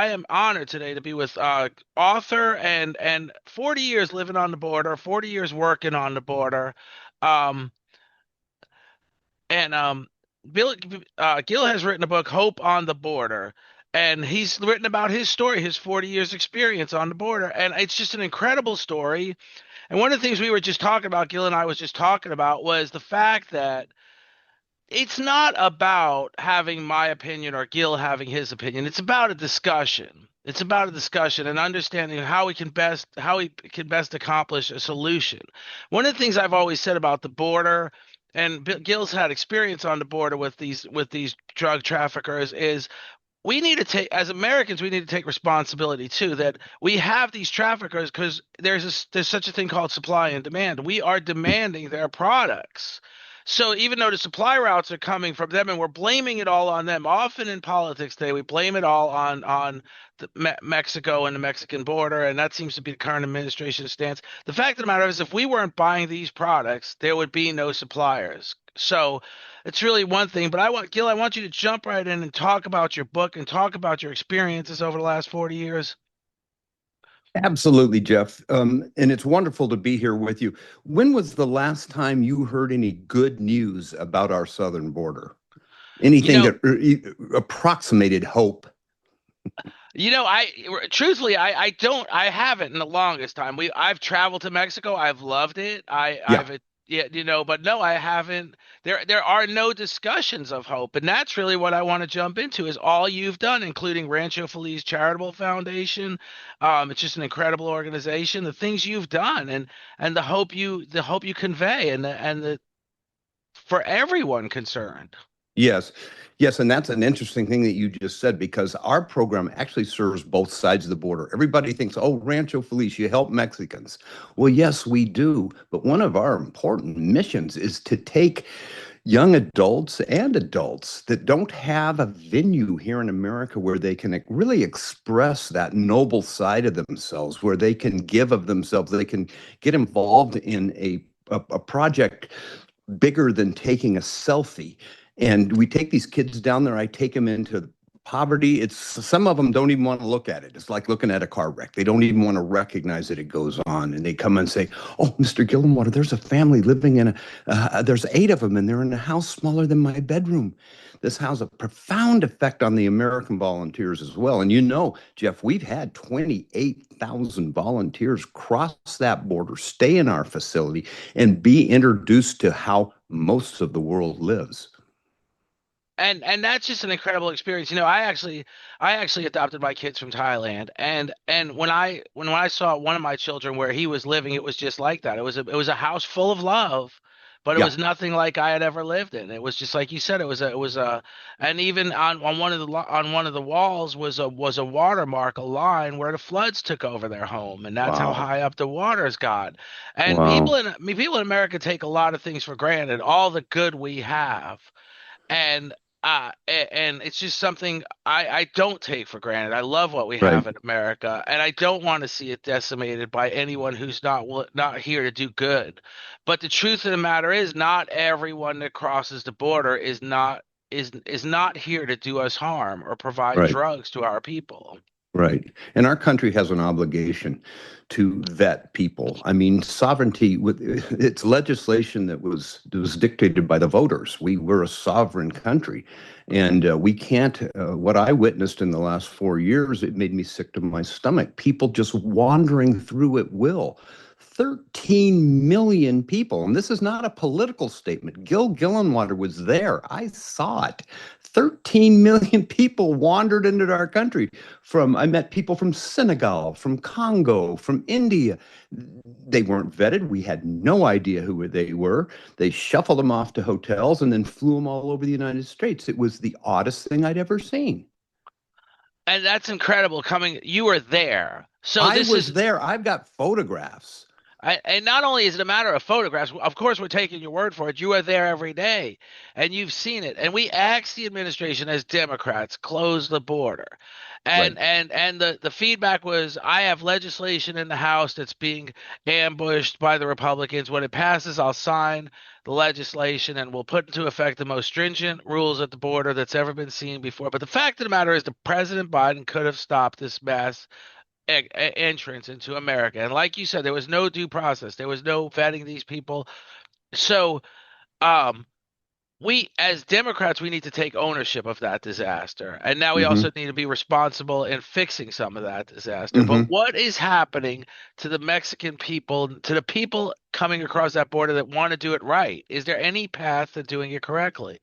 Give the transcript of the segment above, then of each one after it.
I am honored today to be with author and 40 years living on the border, 40 years working on the border. Um, and Bill Gil has written a book, Hope on the Border, and he's written about his story, his 40 years experience on the border, and it's just an incredible story. And one of the things we were just talking about, Gil and I was just talking about, was the fact that it's not about having my opinion or Gil having his opinion. It's about a discussion. It's about a discussion and understanding how we can best accomplish a solution. One of the things I've always said about the border, and Gil's had experience on the border with these drug traffickers, is we need to take, as Americans, we need to take responsibility too, that we have these traffickers because there's such a thing called supply and demand. We are demanding their products. So even though the supply routes are coming from them and we're blaming it all on them, often in politics today we blame it all on Mexico and the Mexican border, and that seems to be the current administration's stance. The fact of the matter is, if we weren't buying these products, there would be no suppliers. So it's really one thing, but Gil, I want you to jump right in and talk about your book and talk about your experiences over the last 40 years. Absolutely, Jeff. And it's wonderful to be here with you. When was the last time you heard any good news about our southern border? You Anything know, that approximated hope? I truthfully, I haven't in the longest time. I've traveled to Mexico. I've loved it. Yeah. Yeah, but no, I haven't. There are no discussions of hope, and that's really what I want to jump into is all you've done, including Rancho Feliz Charitable Foundation. It's just an incredible organization. The things you've done, and the hope you convey, and the for everyone concerned. Yes. Yes. And that's an interesting thing that you just said because our program actually serves both sides of the border. Everybody thinks, oh, Rancho Feliz, you help Mexicans. Well, yes, we do. But one of our important missions is to take young adults and adults that don't have a venue here in America where they can really express that noble side of themselves, where they can give of themselves, they can get involved in a project bigger than taking a selfie. And we take these kids down there. I take them into poverty. It's some of them don't even want to look at it. It's like looking at a car wreck. They don't even want to recognize that it goes on. And they come and say, "Oh, Mr. Gillenwater, there's a family living in there's 8 of them, and they're in a house smaller than my bedroom." This has a profound effect on the American volunteers as well. And Jeff, we've had 28,000 volunteers cross that border, stay in our facility, and be introduced to how most of the world lives. And that's just an incredible experience. I actually adopted my kids from Thailand, and when I saw one of my children where he was living, it was just like that. It was a house full of love, but it Yeah. was nothing like I had ever lived in. It was just like you said. It was a, and even on one of the walls was a watermark, a line where the floods took over their home, and that's how Wow. high up the waters got. And Wow. people in America take a lot of things for granted, all the good we have, and and it's just something I don't take for granted. I love what we Right. have in America, and I don't want to see it decimated by anyone who's not here to do good. But the truth of the matter is, not everyone that crosses the border is not here to do us harm or provide Right. drugs to our people. Right. And our country has an obligation to vet people. I mean, sovereignty with it's legislation that was dictated by the voters. We were a sovereign country, and we can't. What I witnessed in the last 4 years, it made me sick to my stomach. People just wandering through at will. 13 million people, and this is not a political statement. Gil Gillenwater was there. I saw it. 13 million people wandered into our country. I met people from Senegal, from Congo, from India. They weren't vetted. We had no idea who they were. They shuffled them off to hotels and then flew them all over the United States. It was the oddest thing I'd ever seen. And that's incredible coming. You were there. So I this was is there. I've got photographs. And not only is it a matter of photographs, of course, we're taking your word for it. You are there every day and you've seen it. And we asked the administration as Democrats, close the border. Right. And the feedback was, I have legislation in the House that's being ambushed by the Republicans. When it passes, I'll sign the legislation and we'll put into effect the most stringent rules at the border that's ever been seen before. But the fact of the matter is, the President Biden could have stopped this mass entrance into America. And like you said, there was no due process. There was no vetting these people. So, um, we as Democrats, we need to take ownership of that disaster. And now we Hmm. also need to be responsible in fixing some of that disaster. But Hmm. what is happening to the Mexican people, to the people coming across that border that want to do it right? Is there any path to doing it correctly?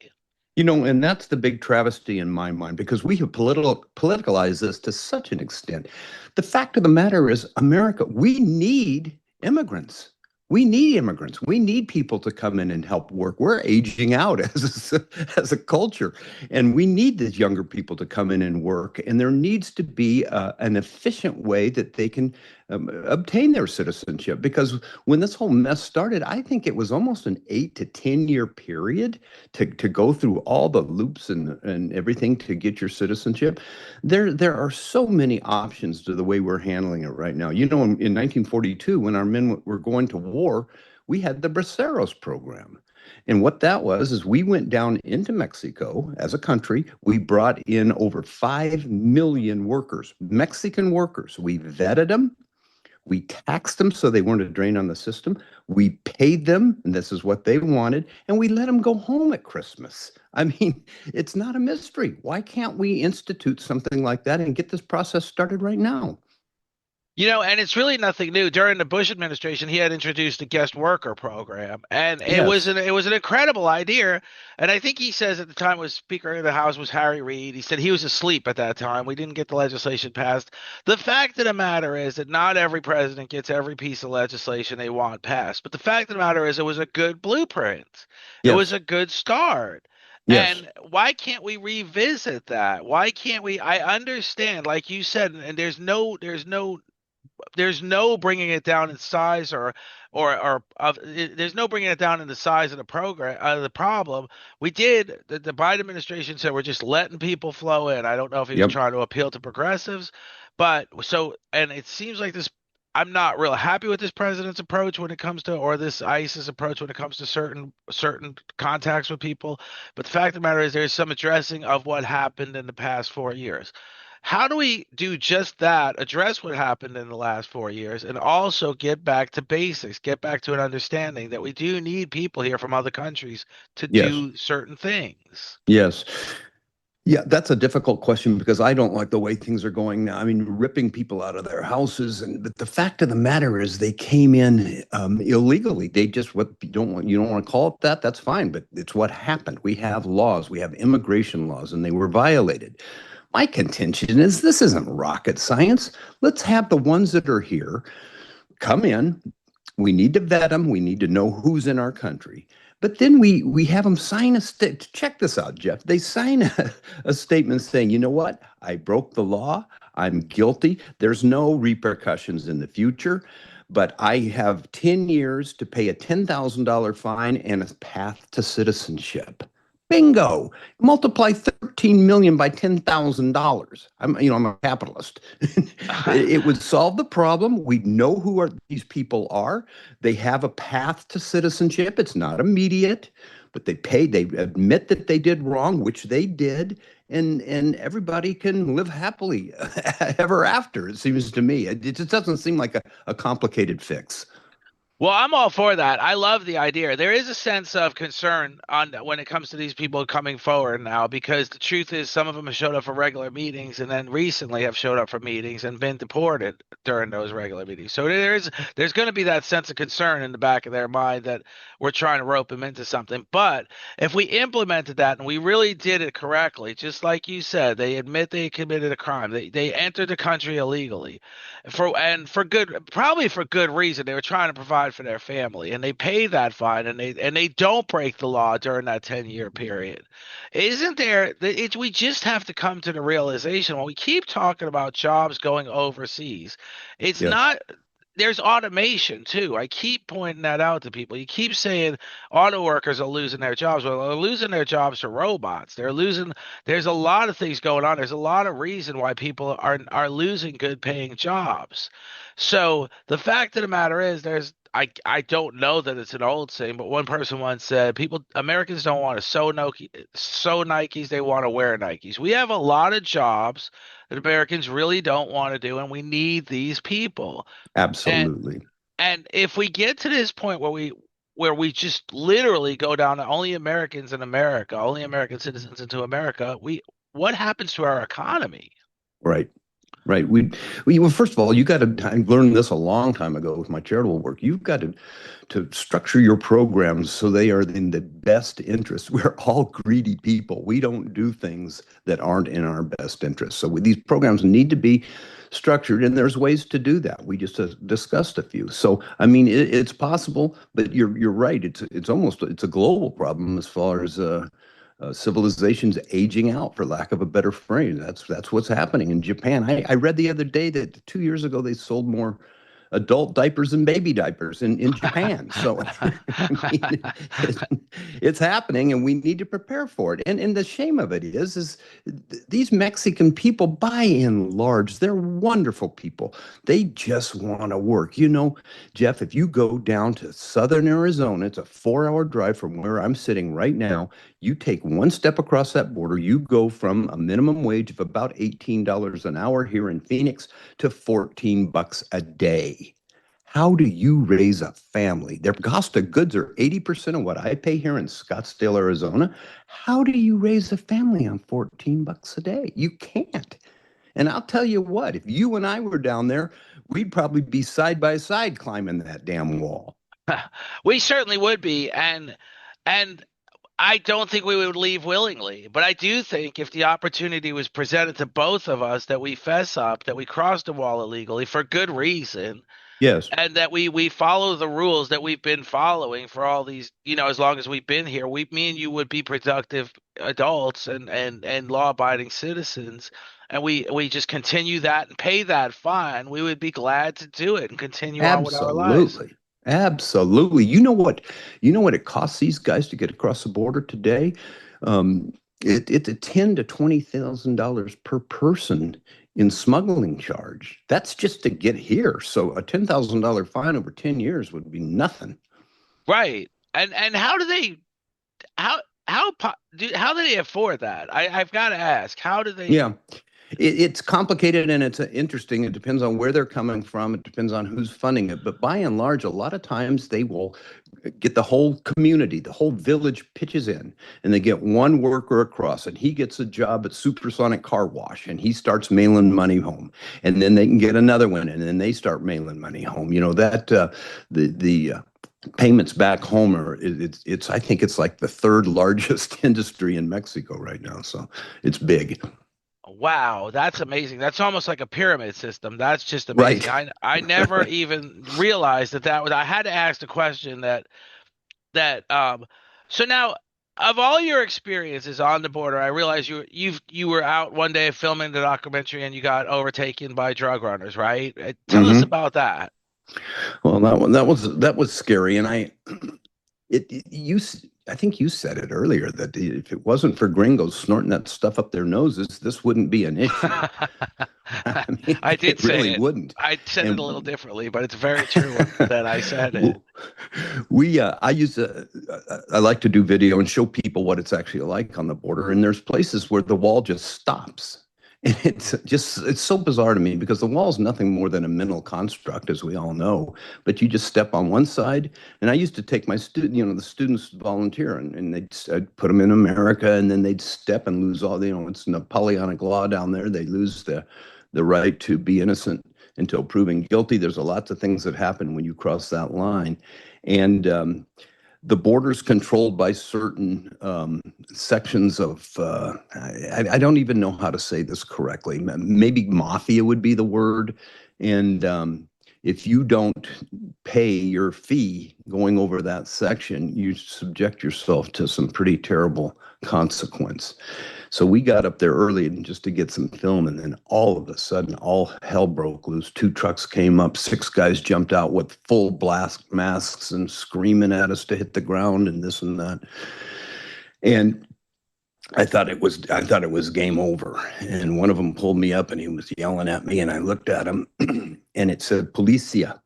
And that's the big travesty in my mind because we have politicalized this to such an extent. The fact of the matter is, America, we need immigrants. We need immigrants. We need people to come in and help work. We're aging out as a culture, and we need these younger people to come in and work. And there needs to be an efficient way that they can obtain their citizenship. Because when this whole mess started, I think it was almost an 8 to 10 year period to go through all the loops and everything to get your citizenship. There are so many options to the way we're handling it right now. In 1942, when our men were going to war, we had the Braceros program. And what that was is we went down into Mexico as a country. We brought in over 5 million workers, Mexican workers. We vetted them. We taxed them so they weren't a drain on the system. We paid them, and this is what they wanted, and we let them go home at Christmas. I mean, it's not a mystery. Why can't we institute something like that and get this process started right now? And it's really nothing new. During the Bush administration, he had introduced a guest worker program, and Yes. it was an incredible idea. And I think he says at the time was Speaker of the House was Harry Reid. He said he was asleep at that time. We didn't get the legislation passed. The fact of the matter is that not every president gets every piece of legislation they want passed. But the fact of the matter is it was a good blueprint. It was Yes. a good start. Yes. And why can't we revisit that? Why can't we? I understand, like you said, and there's no bringing it down in size or of there's no bringing it down in the size of the program the problem. The Biden administration said we're just letting people flow in. I don't know if he was Yep. trying to appeal to progressives, but so and it seems like this. I'm not real happy with this president's approach when it comes to, or this ICE's approach when it comes to certain contacts with people. But the fact of the matter is, there's some addressing of what happened in the past 4 years. How do we do just that, address what happened in the last 4 years, and also get back to basics, get back to an understanding that we do need people here from other countries to Yes. do certain things? Yes. Yeah, that's a difficult question because I don't like the way things are going now. I mean, ripping people out of their houses, and but the fact of the matter is, they came in illegally. They just what you don't want to call it that. That's fine, but it's what happened. We have laws, we have immigration laws, and they were violated. My contention is this isn't rocket science. Let's have the ones that are here come in. We need to vet them. We need to know who's in our country. But then we have them sign a check this out, Jeff. They sign a statement saying, you know what? I broke the law. I'm guilty. There's no repercussions in the future, but I have 10 years to pay a $10,000 fine and a path to citizenship. Bingo. Multiply 13 million by $10,000. I'm a capitalist. It would solve the problem. We know who these people are. They have a path to citizenship. It's not immediate, but they admit that they did wrong, which they did, and everybody can live happily ever after, it seems to me. It just doesn't seem like a complicated fix. Well, I'm all for that. I love the idea. There is a sense of concern on when it comes to these people coming forward now, because the truth is some of them have showed up for regular meetings and then recently have showed up for meetings and been deported during those regular meetings. So there's going to be that sense of concern in the back of their mind that we're trying to rope them into something. But if we implemented that and we really did it correctly, just like you said, they admit they committed a crime. They entered the country illegally for good, probably for good reason. They were trying to provide for their family, and they pay that fine, and they don't break the law during that 10-year period. Isn't there? We just have to come to the realization when we keep talking about jobs going overseas, it's Yes. not. there's automation too. I keep pointing that out to people. You keep saying auto workers are losing their jobs. Well, they're losing their jobs to robots. They're losing, there's a lot of things going on. There's a lot of reason why people are losing good paying jobs. So the fact of the matter is I don't know that it's an old saying, but one person once said people Americans don't want to sew Nikes, they want to wear Nikes. We have a lot of jobs that Americans really don't want to do, and we need these people. And Absolutely. and if we get to this point where we just literally go down to only Americans in America, only American citizens into America, we what happens to our economy? Right. Right. Well, first of all, you got to, I learned this a long time ago with my charitable work. You've got to structure your programs so they are in the best interest. We're all greedy people. We don't do things that aren't in our best interest. So these programs need to be structured, and there's ways to do that. We just discussed a few. So, I mean, it's possible, but you're right. It's almost it's a global problem as far as civilization's aging out, for lack of a better phrase. That's what's happening in Japan. I read the other day that 2 years ago they sold more adult diapers and baby diapers in Japan. So I mean, it's happening, and we need to prepare for it. And the shame of it is these Mexican people, by and large, they're wonderful people. They just want to work. You know, Jeff, if you go down to southern Arizona, it's a 4 hour drive from where I'm sitting right now. You take one step across that border, you go from a minimum wage of about $18 an hour here in Phoenix to 14 bucks a day. How do you raise a family? Their cost of goods are 80% of what I pay here in Scottsdale, Arizona. How do you raise a family on 14 bucks a day? You can't. And I'll tell you what, if you and I were down there, we'd probably be side by side climbing that damn wall. We certainly would be, and I don't think we would leave willingly, but I do think if the opportunity was presented to both of us that we fess up, that we crossed the wall illegally for good reason, Yes, and that we follow the rules that we've been following for all these, as long as we've been here, me and you would be productive adults and law-abiding citizens, and we just continue that and pay that fine. We would be glad to do it and continue on with our lives. absolutely. Absolutely. You know what it costs these guys to get across the border today? Um, it's a ten to $20,000 per person in smuggling charge. That's just to get here. So a $10,000 fine over 10 years would be nothing. Right. And how how do they afford that? I've got to ask, how do they? Yeah. It's complicated, and it's interesting. It depends on where they're coming from. It depends on who's funding it. But by and large, a lot of times they will get the whole community, the whole village pitches in, and they get one worker across, and he gets a job at Supersonic Car Wash, and he starts mailing money home. And then they can get another one, and then they start mailing money home. You know that the payments back home are it's I think it's like the third largest industry in Mexico right now. So it's big. Wow, that's amazing. That's almost like a pyramid system. That's just amazing. Right. I never even realized that was. I had to ask the question that so now of all your experiences on the border, I realize you were out one day filming the documentary and you got overtaken by drug runners, right? Tell us Hmm. about that. Well, that was scary, and I think you said it earlier that if it wasn't for gringos snorting that stuff up their noses, this wouldn't be an issue. I mean, I did it say really it. wouldn't. I said it a little And differently, but it's very true that I said it. I like to do video and show people what it's actually like on the border. And there's places where the wall just stops. And it's so bizarre to me because the wall is nothing more than a mental construct, as we all know. But you just step on one side. And I used to take my the students volunteer, and I'd put them in America, and then they'd step and lose all, it's Napoleonic law down there. They lose the right to be innocent until proven guilty. There's a lots of things that happen when you cross that line. And the border's controlled by certain sections of, I don't even know how to say this correctly. Maybe mafia would be the word. And if you don't pay your fee going over that section, you subject yourself to some pretty terrible consequence. So we got up there early and just to get some film, and then all of a sudden, all hell broke loose. Two trucks came up, six guys jumped out with full blast masks and screaming at us to hit the ground and this and that. And I thought it was game over. And one of them pulled me up and he was yelling at me, and I looked at him and it said Policia.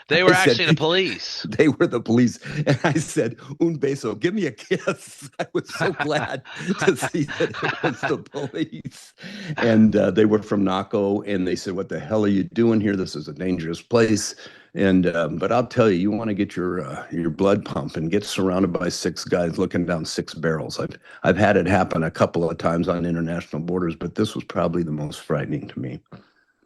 They were I said, actually the police. they were the police. And I said, Un beso, give me a kiss. I was so glad to see that it was the police. And they were from Naco, and they said, what the hell are you doing here? This is a dangerous place. And but I'll tell you, you want to get your blood pump and get surrounded by six guys looking down six barrels. I've had it happen a couple of times on international borders, but this was probably the most frightening to me.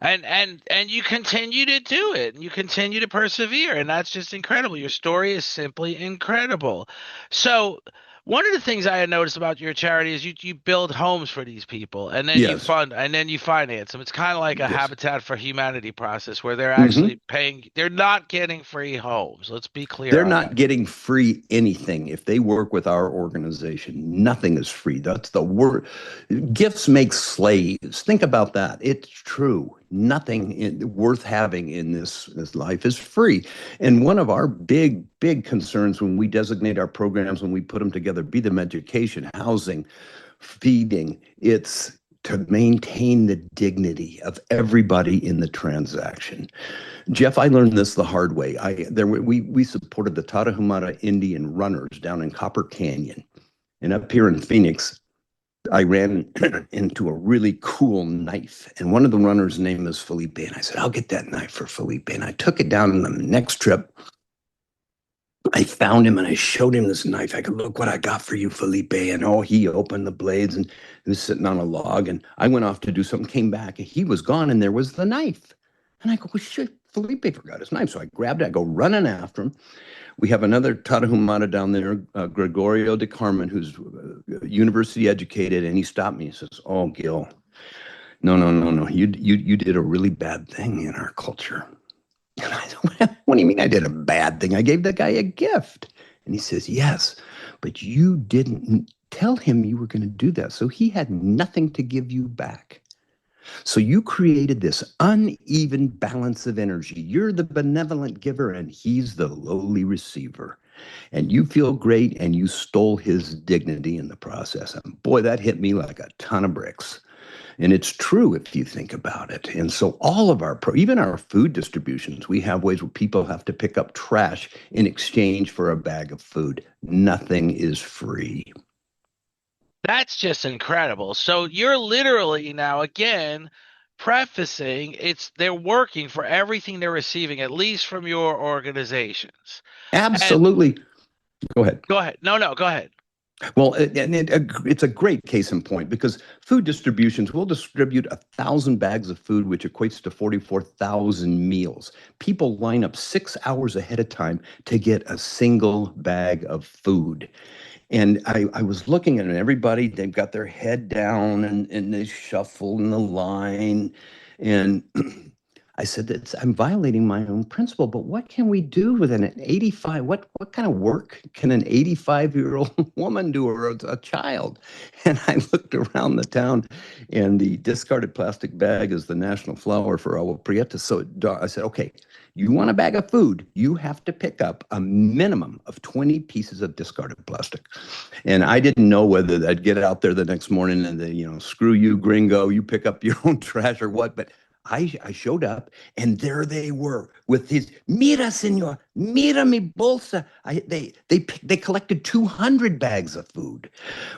And you continue to do it, and you continue to persevere, and that's just incredible. Your story is simply incredible. So one of the things I had noticed about your charity is you build homes for these people, and then you Yes, fund, and then you finance them. It's kind of like a yes. Habitat for Humanity process where they're Hmm. actually paying, they're not getting free homes. Let's be clear They're on not that. getting free anything if they work with our organization. Nothing is free. That's the word. Gifts make slaves. Think about that. It's true. Nothing worth having in this life is free. And one of our big concerns when we designate our programs, when we put them together, be them education, housing, feeding, it's to maintain the dignity of everybody in the transaction. Jeff, I learned this the hard way. We supported the Tarahumara Indian runners down in Copper Canyon, and up here in Phoenix, I ran into a really cool knife, and one of the runners' name is Felipe, and I said, "I'll get that knife for Felipe." And I took it down, and the next trip, I found him and I showed him this knife. I go, "Look what I got for you, Felipe." And oh, he opened the blades and he was sitting on a log. And I went off to do something, came back, and he was gone, and there was the knife. And I go, "Well, shit, Felipe forgot his knife." So I grabbed it, I go running after him. We have another Tarahumara down there, Gregorio de Carmen, who's university educated, and he stopped me. He says, "Oh, Gil, no, no, no, no. You did a really bad thing in our culture." And I said, "What do you mean I did a bad thing? I gave the guy a gift." And he says, "Yes, but you didn't tell him you were going to do that. So he had nothing to give you back. So you created this uneven balance of energy. You're the benevolent giver and he's the lowly receiver. And you feel great and you stole his dignity in the process." And boy, that hit me like a ton of bricks. And it's true if you think about it. And so all of even our food distributions, we have ways where people have to pick up trash in exchange for a bag of food. Nothing is free. That's just incredible. So you're literally now again prefacing it's they're working for everything they're receiving, at least from your organizations. And Absolutely. Go ahead. go ahead. No, no, go ahead. Well, it's a great case in point because food distributions will distribute 1,000 bags of food, which equates to 44,000 meals. People line up 6 hours ahead of time to get a single bag of food. And I was looking at it, and everybody, they've got their head down and they shuffle in the line. And I said, I'm violating my own principle, but what can we do with an 85? What kind of work can an 85-year-old woman do or a child? And I looked around the town, and the discarded plastic bag is the national flower for Agua Prieta. So I said, okay, you want a bag of food, you have to pick up a minimum of 20 pieces of discarded plastic. And I didn't know whether I'd get out there the next morning and screw you, gringo, you pick up your own trash or what. But I showed up, and there they were with his "Mira, señor, mira mi bolsa." They collected 200 bags of food.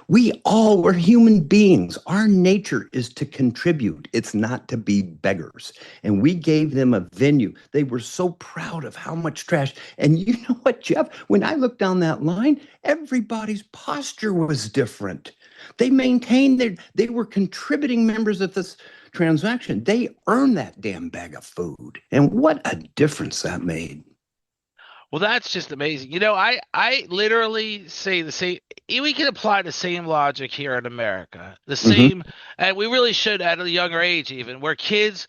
We all were human beings. Our nature is to contribute. It's not to be beggars. And we gave them a venue. They were so proud of how much trash. And you know what, Jeff? When I looked down that line, everybody's posture was different. They were contributing members of this transaction. They earned that damn bag of food. And what a difference that made. Well, that's just amazing. I literally say the same. We can apply the same logic here in America. The Hmm. same, and we really should at a younger age, even where kids.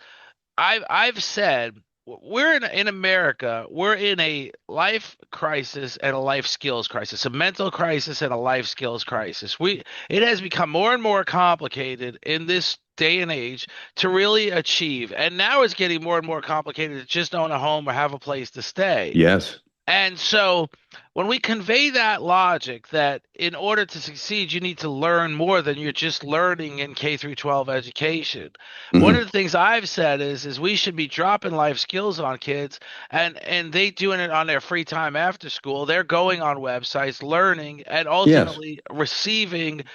I've said we're in America, we're in a life crisis and a life skills crisis, a mental crisis and a life skills crisis. It has become more and more complicated in this day and age to really achieve, and now it's getting more and more complicated to just own a home or have a place to stay. Yes. And so when we convey that logic that in order to succeed, you need to learn more than you're just learning in K through 12 education. One of Hmm. the things I've said is we should be dropping life skills on kids and they doing it on their free time after school. They're going on websites, learning, and Yes. ultimately receiving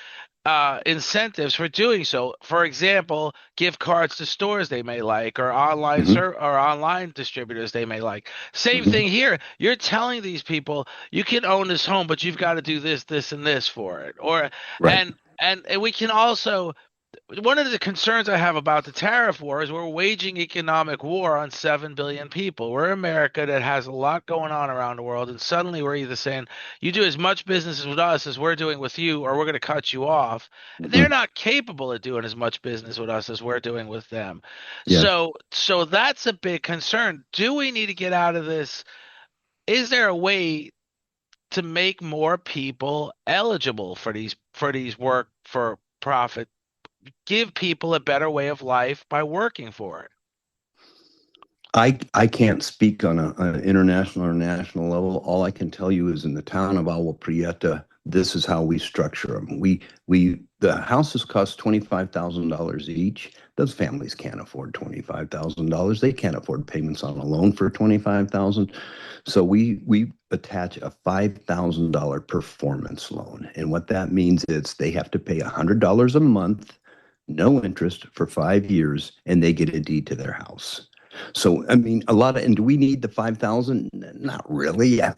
incentives for doing so. For example, gift cards to stores they may like, or Hmm. or online distributors they may like. Same Hmm. thing here. You're telling these people you can own this home, but you've got to do this, this, and this for it. Or Right. and we can also one of the concerns I have about the tariff war is we're waging economic war on 7 billion people. We're America that has a lot going on around the world, and suddenly we're either saying, you do as much business with us as we're doing with you, or we're going to cut you off. They're Hmm. not capable of doing as much business with us as we're doing with them. Yes. So that's a big concern. Do we need to get out of this? Is there a way to make more people eligible for these work for profit, give people a better way of life by working for it? I can't speak on an international or national level. All I can tell you is in the town of Agua Prieta, this is how we structure them. The houses cost $25,000 each. Those families can't afford $25,000. They can't afford payments on a loan for 25,000. So we attach a $5,000 performance loan. And what that means is they have to pay $100 a month, no interest for 5 years, and they get a deed to their house. So, I mean, and do we need the 5,000? Not really. I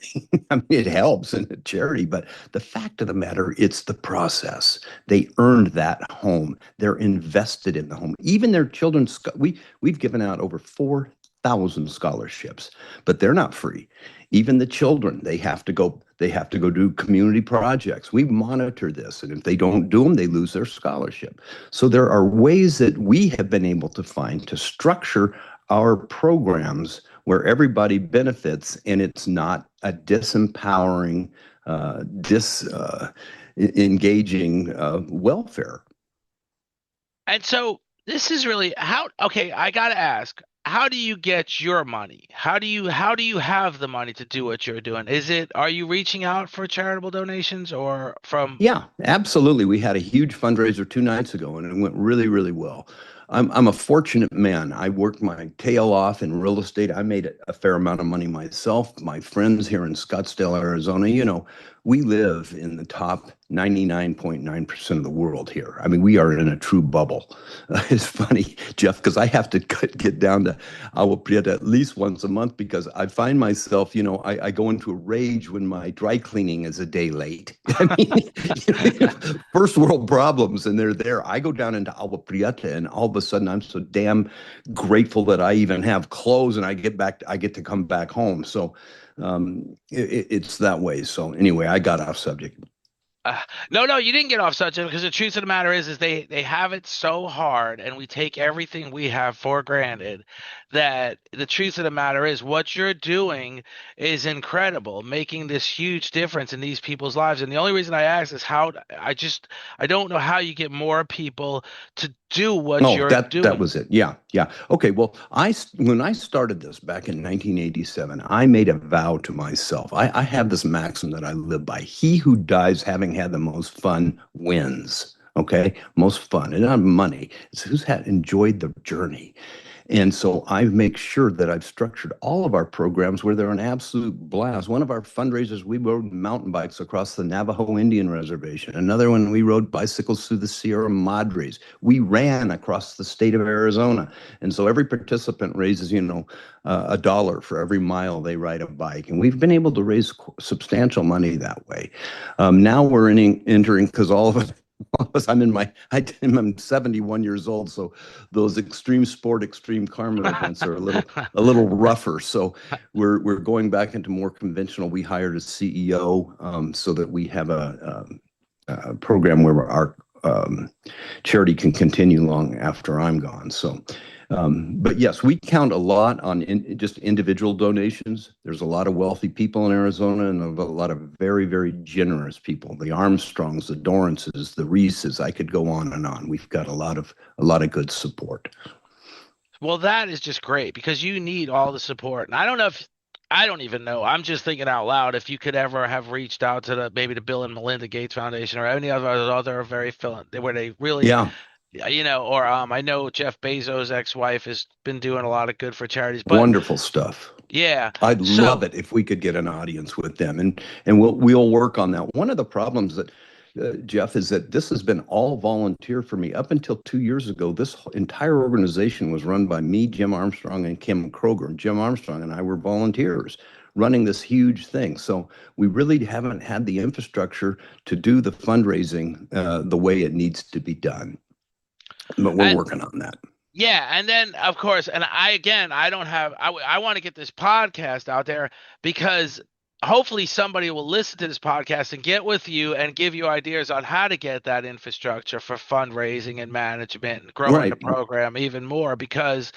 mean, it helps in a charity, but the fact of the matter, it's the process. They earned that home. They're invested in the home. Even their children's, we've given out over 4,000 scholarships, but they're not free. Even the children, they have to go do community projects. We monitor this, and if they don't do them, they lose their scholarship. So there are ways that we have been able to find to structure our programs where everybody benefits and it's not a disempowering, dis engaging welfare. And so this is really how, okay, I gotta ask, how do you get your money? How do you have the money to do what you're doing? Are you reaching out for charitable donations or from Yeah, absolutely. We had a huge fundraiser 2 nights ago, and it went really, really well. I'm a fortunate man. I worked my tail off in real estate. I made a fair amount of money myself. My friends here in Scottsdale, Arizona, we live in the top 99.9% of the world here. I mean, we are in a true bubble. It's funny, Jeff, because I have to get down to Agua Prieta at least once a month because I find myself, I go into a rage when my dry cleaning is a day late. I mean, first world problems, and they're there. I go down into Agua Prieta, and all of a sudden, I'm so damn grateful that I even have clothes, and I get to come back home. So it's that way. So anyway, I got off subject. no, no, you didn't get off subject because the truth of the matter is they have it so hard, and we take everything we have for granted. That the truth of the matter is, what you're doing is incredible, making this huge difference in these people's lives. And the only reason I ask is I don't know how you get more people to do what Oh, you're that doing. was it. Yeah, yeah. Okay. Well, when I started this back in 1987, I made a vow to myself. I have this maxim that I live by: He who dies having had the most fun wins. Okay, most fun, and not money. It's who's had enjoyed the journey. And so I make sure that I've structured all of our programs where they're an absolute blast. One of our fundraisers, we rode mountain bikes across the Navajo Indian Reservation. Another one, we rode bicycles through the Sierra Madres. We ran across the state of Arizona. And so every participant raises, a dollar for every mile they ride a bike. And we've been able to raise substantial money that way. Now we're entering, because all of us, I'm 71 years old, so those extreme sport, extreme karma events are a little rougher. So we're going back into more conventional. We hired a CEO so that we have a program where our charity can continue long after I'm gone. So, but yes, we count a lot on just individual donations. There's a lot of wealthy people in Arizona and a lot of very, very generous people. The Armstrongs, the Dorances, the Reeses. I could go on and on. We've got a lot of good support. Well, that is just great because you need all the support. And I don't know if I don't even know. I'm just thinking out loud if you could ever have reached out to the maybe the Bill and Melinda Gates Foundation or any other very where they really, Yeah, or I know Jeff Bezos' ex-wife has been doing a lot of good for charities, but wonderful stuff. yeah. I'd love So it if we could get an audience with them, and we'll work on that. One of the problems that Jeff, is that this has been all volunteer for me up until 2 years ago. This entire organization was run by me, Jim Armstrong, and Kim Kroger. Jim Armstrong and I were volunteers running this huge thing. So we really haven't had the infrastructure to do the fundraising the way it needs to be done. But we're and working on that. yeah, and then of course, and I again, I don't have, I want to get this podcast out there because hopefully somebody will listen to this podcast and get with you and give you ideas on how to get that infrastructure for fundraising and management and growing the Right. program even more because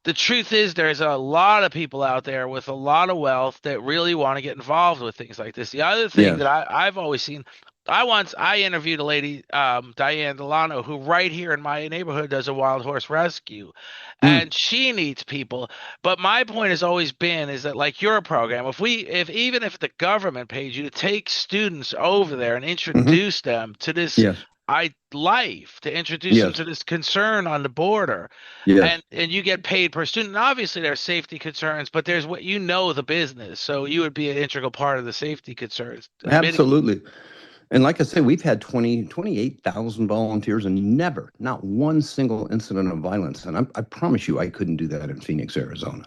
the truth is there's a lot of people out there with a lot of wealth that really want to get involved with things like this. The other thing that Yes. I've always seen I interviewed a lady, Diane Delano, who right here in my neighborhood does a wild horse rescue, Mm, and she needs people. But my point has always been is that like your program, if even if the government paid you to take students over there and hmm. introduce them to this Yes. life, to introduce them Yes. to this concern on the border, Yes. and you get paid per student. And obviously, there's safety concerns, but there's what the business, so you would be an integral part of the safety concerns. Absolutely. And like I say, we've had 28,000 volunteers and never, not one single incident of violence. And I promise you, I couldn't do that in Phoenix, Arizona.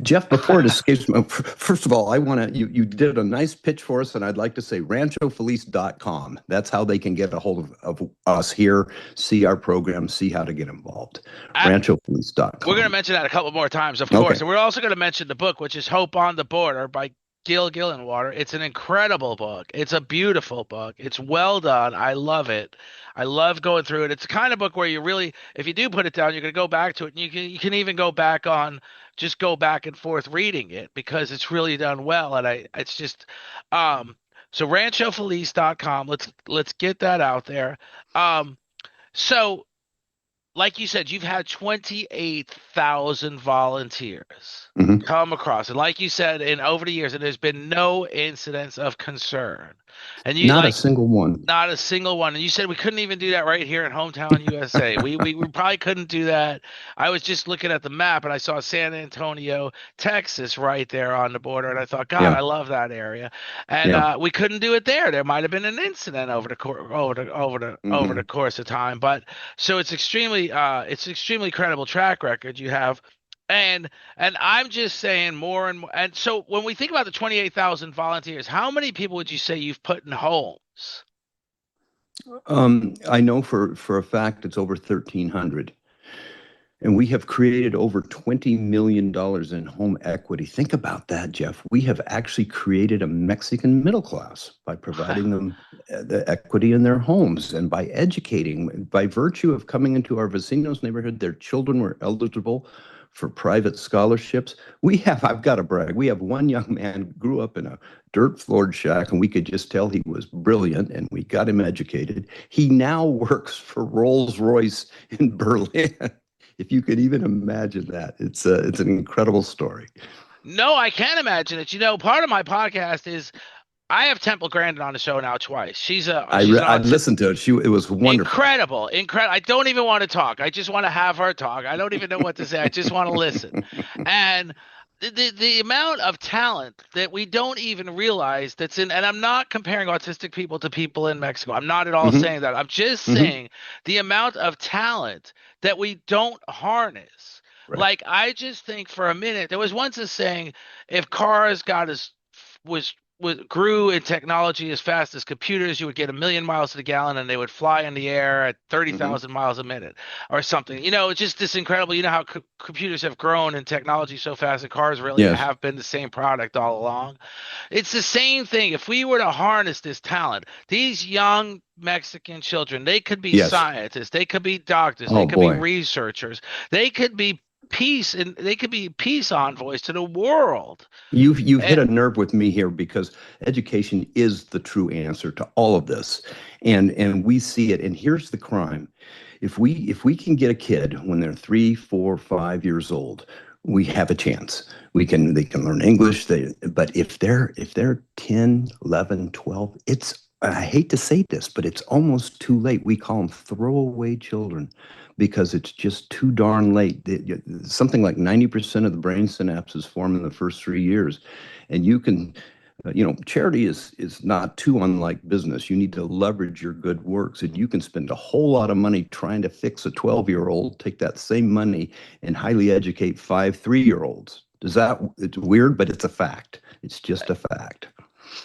Jeff, before it escapes me, first of all, I want to, you did a nice pitch for us, and I'd like to say ranchofeliz.com. That's how they can get a hold of us here, see our program, see how to get involved. We're going to Ranchofeliz.com. mention that a couple more times, of Okay. course. And we're also going to mention the book, which is Hope on the Border by Gil Gillenwater. It's an incredible book. It's a beautiful book. It's well done. I love it. I love going through it. It's the kind of book where you really, if you do put it down, you're going to go back to it. And you can even just go back and forth reading it because it's really done well. And it's just, um, so ranchofeliz.com. Let's get that out there. Um, so like you said, you've had 28,000 volunteers Hmm. come across. And like you said, in over the years, and there's been no incidents of concern. And you Not a like single one. not a single one. And you said we couldn't even do that right here in hometown USA. We probably couldn't do that. I was just looking at the map and I saw San Antonio, Texas right there on the border. And I thought, God, Yeah. I love that area. And Yeah. we couldn't do it there. There might have been an incident over the Hmm. course of time. But so it's extremely credible track record you have. And I'm just saying more and more. And so when we think about the 28,000 volunteers, how many people would you say you've put in homes? I know for a fact it's over 1,300. And we have created over $20 million in home equity. Think about that, Jeff. We have actually created a Mexican middle class by providing them the equity in their homes and by educating. By virtue of coming into our vecinos neighborhood, their children were eligible for private scholarships. I've got to brag, we have one young man grew up in a dirt floored shack, and we could just tell he was brilliant, and we got him educated. He now works for Rolls Royce in Berlin. If you could even imagine that, it's an incredible story. No, I can't imagine it. Part of my podcast is I have Temple Grandin on the show now twice. She's an I autistic. listened to it. It was wonderful. Incredible, incredible. I don't even want to talk. I just want to have her talk. I don't even know what to say. I just want to listen. And the amount of talent that we don't even realize that's in, and I'm not comparing autistic people to people in Mexico. I'm not at all Hmm. saying that. I'm just Hmm. saying the amount of talent that we don't harness. Right. Like I just think for a minute, there was once a saying, if cars got as was grew in technology as fast as computers. You would get 1 million miles to the gallon, and they would fly in the air at Hmm. 30,000 miles a minute, or something. It's just this incredible. You know how computers have grown in technology so fast, and cars really Yes. have been the same product all along. It's the same thing. If we were to harness this talent, these young Mexican children, they could be Yes. scientists, they could be doctors, they Oh could be boy. researchers, they could be they could be peace envoys to the world. You've hit And a nerve with me here because education is the true answer to all of this. And we see it. And here's the crime. If we can get a kid when they're 3, 4, 5 years old, we have a chance. They can learn English. But if they're 10, 11, 12, I hate to say this, but it's almost too late. We call them throwaway children because it's just too darn late. Something like 90% of the brain synapses form in the first 3 years. And charity is not too unlike business. You need to leverage your good works, and you can spend a whole lot of money trying to fix a 12-year-old, take that same money and highly educate 5 3-year-olds. It's weird, but it's a fact. It's just a fact.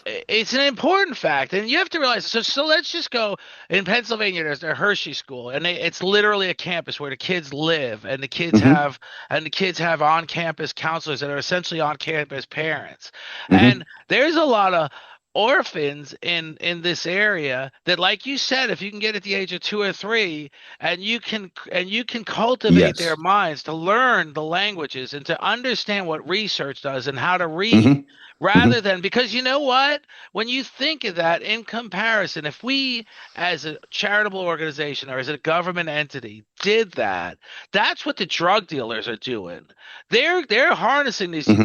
it's an important fact, and you have to realize. So let's just go in Pennsylvania. There's the Hershey School, and it's literally a campus where the kids live, and Hmm. the kids have on-campus counselors that are essentially on-campus parents. Hmm. And there's a lot of orphans in this area that, like you said, if you can get at the age of 2 or 3, and you can cultivate their Yes. minds to learn the languages and to understand what research does and how to read Hmm. rather Hmm. than, because you know what, when you think of that in comparison, if we as a charitable organization or as a government entity did that, that's what the drug dealers are doing. They're harnessing Hmm.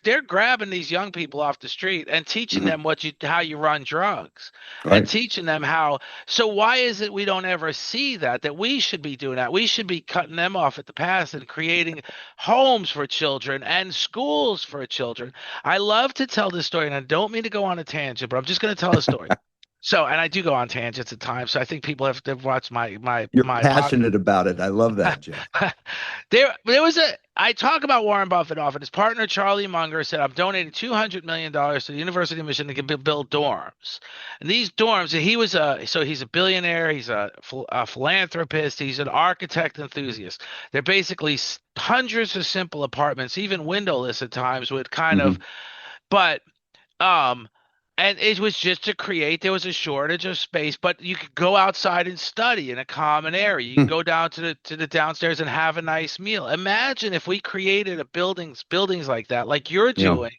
they're grabbing these young people off the street and teaching Hmm. them how you run drugs, and Right. teaching them how. So why is it we don't ever see that we should be doing that? We should be cutting them off at the pass and creating homes for children and schools for children. I love to tell this story, and I don't mean to go on a tangent, but I'm just going to tell a story. So, and I do go on tangents at times, so I think people have to watch You're my podcast. passionate about it. I love that, Jeff. There was a. I talk about Warren Buffett often. His partner Charlie Munger said, "I'm donating $200 million to the University of Michigan to build dorms." And these dorms, he's a billionaire. He's a philanthropist. He's an architect enthusiast. They're basically hundreds of simple apartments, even windowless at times, with kind of, Hmm. but um, and it was just to create, there was a shortage of space, but you could go outside and study in a common area. You can go down to the downstairs and have a nice meal. Imagine if we created a buildings like that, like you're Yeah. doing,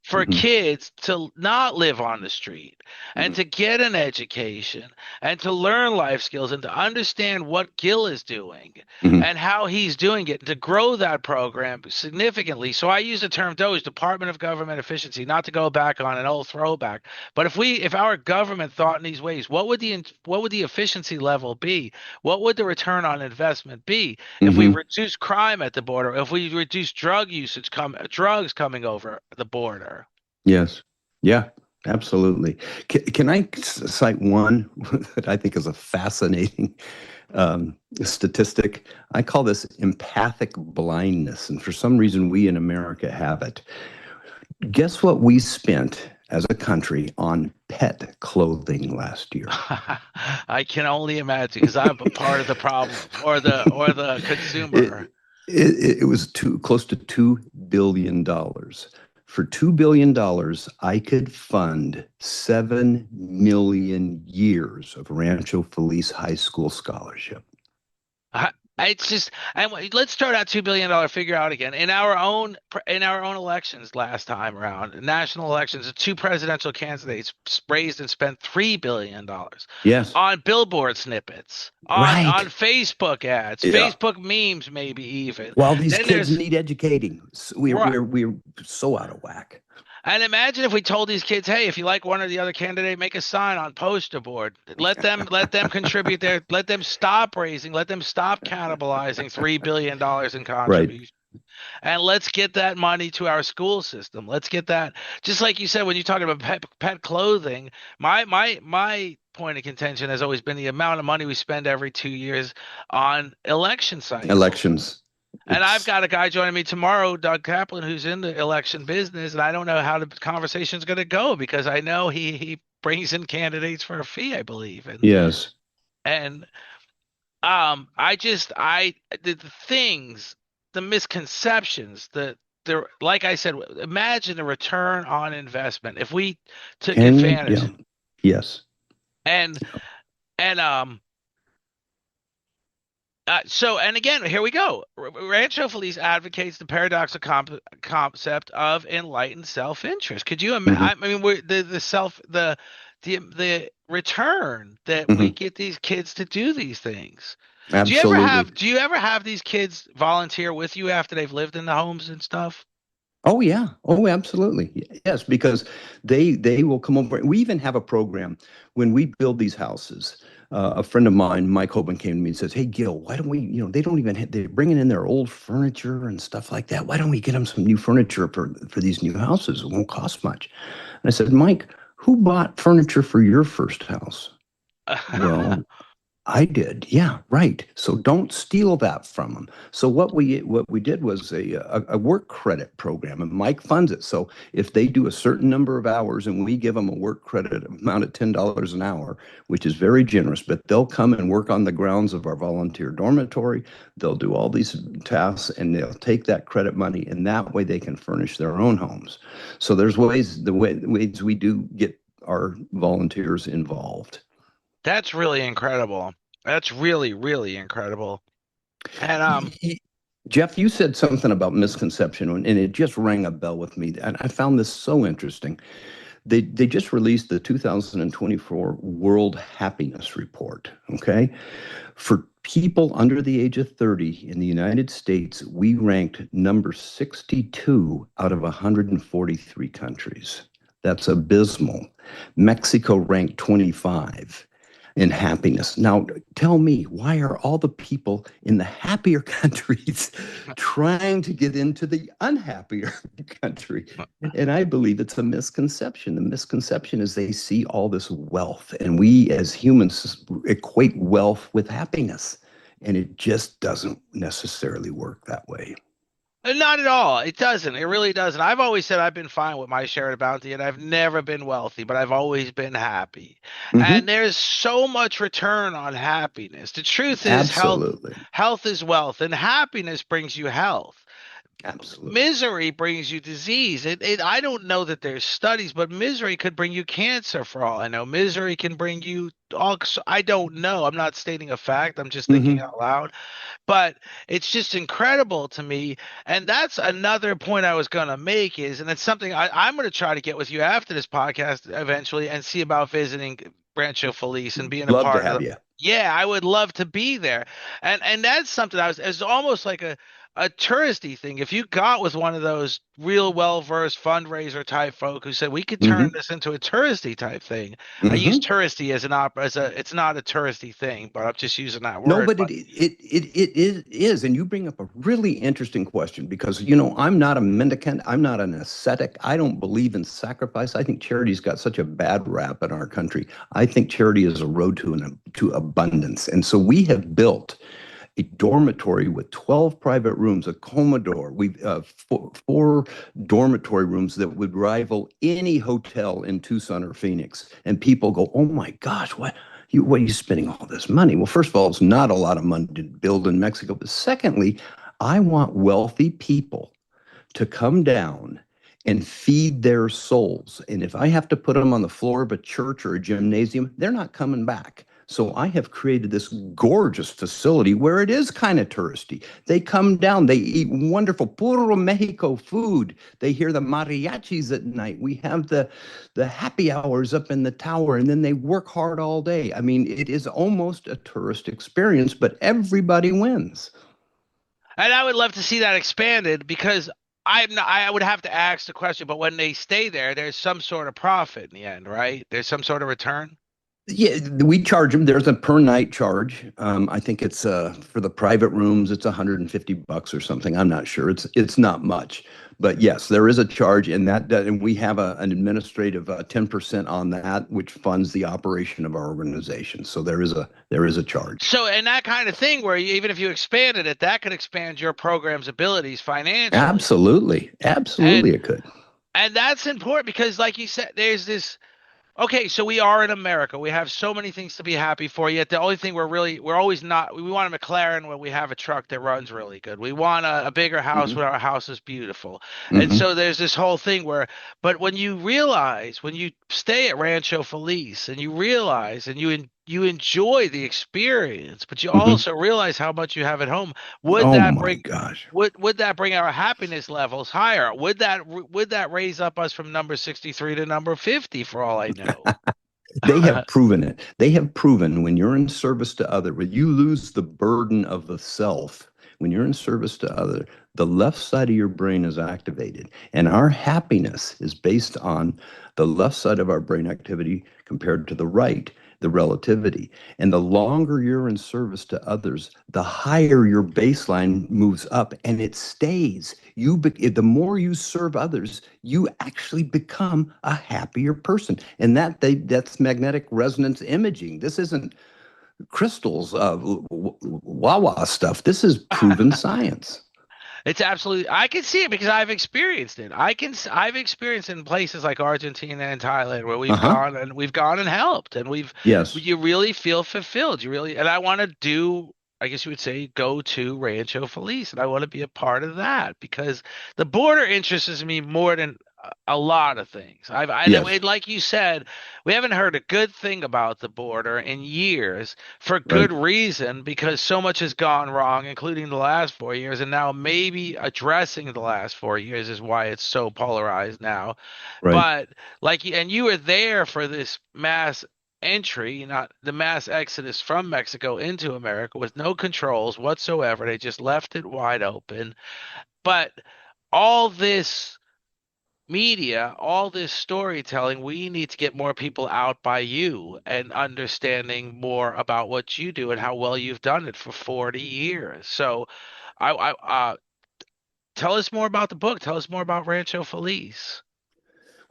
for Hmm. kids to not live on the street and Hmm. to get an education and to learn life skills and to understand what Gil is doing Hmm. and how he's doing it, and to grow that program significantly. So I use the term DOGE, Department of Government Efficiency, not to go back on an old throwback, but if our government thought in these ways, what would the efficiency level be? What would the return on investment be if we Hmm. reduce crime at the border, if we reduce drugs coming over the border? Yes. Yeah, absolutely. Can I cite one that I think is a fascinating statistic? I call this empathic blindness, and for some reason, we in America have it. Guess what we spent as a country on pet clothing last year? I can only imagine because I'm a part of the problem, or the It, consumer. it was close to $2 billion. For $2 billion, I could fund 7 million years of Rancho Feliz High School scholarship. I- It's just, and let's start that $2 billion figure out again. In our own elections last time around, national elections, the two presidential candidates raised and spent $3 billion Yes, on billboard snippets, on right. Facebook ads, Yeah. Facebook memes, maybe even. While these Then kids there's need educating, right. we're so out of whack. And imagine if we told these kids, "Hey, if you like one or the other candidate, make a sign on poster board. Let them contribute let them stop raising, let them stop cannibalizing $3 billion in Right. contributions, and let's get that money to our school system. Let's get that." Just like you said when you're talking about pet clothing, my point of contention has always been the amount of money we spend every 2 years on election cycles. Elections. And I've It's got a guy joining me tomorrow, Doug Kaplan, who's in the election business, and I don't know how the conversation's going to go because I know he brings in candidates for a fee, I believe, yes. and I just the things, the misconceptions, the like I said, imagine the return on investment if we took Yeah, advantage yes. and and so, and again, here we go. Rancho Feliz advocates the paradoxical concept of enlightened self-interest. Could you imagine? Hmm. I mean, the return that we Hmm. get these kids to do these things. Absolutely. Do you ever have these kids volunteer with you after they've lived in the homes and stuff? Oh yeah. Oh, absolutely. Yes, because they will come over. We even have a program when we build these houses. A friend of mine, Mike Hoban, came to me and says, "Hey, Gil, why don't we? They don't even they're bringing in their old furniture and stuff like that. Why don't we get them some new furniture for these new houses? It won't cost much." And I said, "Mike, who bought furniture for your first house?" Well, I did. Yeah, right. So don't steal that from them. So what we did was a work credit program, and Mike funds it. So if they do a certain number of hours, and we give them a work credit amount of $10 an hour, which is very generous, but they'll come and work on the grounds of our volunteer dormitory. They'll do all these tasks, and they'll take that credit money, and that way they can furnish their own homes. So there's ways we do get our volunteers involved. That's really incredible. That's really, really incredible. And Jeff, you said something about misconception, and it just rang a bell with me. And I found this so interesting. They just released the 2024 World Happiness Report. Okay, for people under the age of 30 in the United States, we ranked number 62 out of 143 countries. That's abysmal. Mexico ranked 25 in happiness. Now, tell me, why are all the people in the happier countries trying to get into the unhappier country? And I believe it's a misconception. The misconception is they see all this wealth, and we as humans equate wealth with happiness. And it just doesn't necessarily work that way. not at all. It doesn't. It really doesn't. I've always said I've been fine with my share of bounty, and I've never been wealthy, but I've always been happy. And Hmm. there's so much return on happiness. The truth is, Absolutely. health is wealth, and happiness brings you health. Absolutely. Misery brings you disease. I don't know that there's studies, but misery could bring you cancer for all I know. Misery can bring you all. I don't know. I'm not stating a fact. I'm just thinking Hmm. out loud, but it's just incredible to me. And that's another point I was going to make is, and it's something I'm going to try to get with you after this podcast eventually and see about visiting Rancho Feliz and being a Love to part of have the, you. yeah, I would love to be there. And that's something it's almost like a touristy thing. If you got with one of those real well-versed fundraiser type folk who said we could turn Hmm. this into a touristy type thing. I use Hmm. touristy as an it's not a touristy thing, but I'm just using that No, word. but it is, and you bring up a really interesting question because I'm not a mendicant, I'm not an ascetic, I don't believe in sacrifice. I think charity's got such a bad rap in our country. I think charity is a road to abundance, and so we have built a dormitory with 12 private rooms, a Commodore. We've four dormitory rooms that would rival any hotel in Tucson or Phoenix. And people go, "Oh my gosh, what are you spending all this money?" Well, first of all, it's not a lot of money to build in Mexico. But secondly, I want wealthy people to come down and feed their souls. And if I have to put them on the floor of a church or a gymnasium, they're not coming back. So I have created this gorgeous facility where it is kind of touristy. They come down, they eat wonderful puro Mexico food. They hear the mariachis at night. We have the happy hours up in the tower, and then they work hard all day. I mean, it is almost a tourist experience, but everybody wins. And I would love to see that expanded because I would have to ask the question, but when they stay there, there's some sort of profit in the end, right? There's some sort of return. Yeah, we charge them. There's a per night charge. I think it's for the private rooms, it's $150 or something. I'm not sure. It's not much, but yes, there is a charge, and and we have an administrative 10% on that, which funds the operation of our organization. So there is a charge. So, and that kind of thing where even if you expanded it, that could expand your program's abilities financially. Absolutely, absolutely, And it could. that's important because like you said, there's this. Okay, so we are in America. We have so many things to be happy for. Yet the only thing we're always not. We want a McLaren when we have a truck that runs really good. We want a bigger house Hmm. when our house is beautiful. And Hmm. so there's this whole thing where, but when you realize, when you stay at Rancho Feliz and you realize and you enjoy the experience, but you Hmm. also realize how much you have at home, would Oh that my bring gosh. would that bring our happiness levels higher? Would that raise up us from number 63 to number 50 for all I know? They have proven it. They have proven when you're in service to other, when you lose the burden of the self, when you're in service to other, the left side of your brain is activated. And our happiness is based on the left side of our brain activity compared to the right, the relativity. And the longer you're in service to others, the higher your baseline moves up and it stays. The more you serve others, you actually become a happier person. And that's magnetic resonance imaging. This isn't crystals, wah stuff. This is proven science. It's absolutely, I can see it because I've experienced it. I've experienced in places like Argentina and Thailand where Uh-huh. we've gone and helped and Yes. you really feel fulfilled. You really, and I want to do, I guess you would say, go to Rancho Feliz and I want to be a part of that because the border interests me more than a lot of things. Yes. Like you said, we haven't heard a good thing about the border in years for Right. good reason because so much has gone wrong, including the last 4 years, and now maybe addressing the last 4 years is why it's so polarized now. Right. But and you were there for this mass entry, not the mass exodus from Mexico into America with no controls whatsoever. They just left it wide open. But all this media, all this storytelling, we need to get more people out by you and understanding more about what you do and how well you've done it for 40 years. So, tell us more about the book. Tell us more about Rancho Feliz.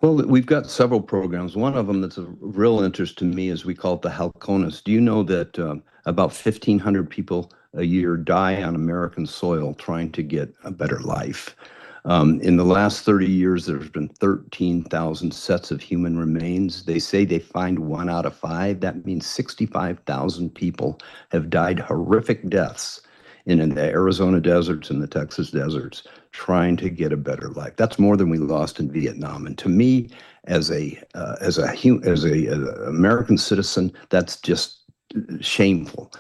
Well, we've got several programs. One of them that's of real interest to me is we call it the Halcones. Do you know that about 1,500 people a year die on American soil trying to get a better life? In the last 30 years, there's been 13,000 sets of human remains. They say they find one out of five. That means 65,000 people have died horrific deaths in the Arizona deserts and the Texas deserts trying to get a better life. That's more than we lost in Vietnam. And to me, as a American citizen, that's just shameful.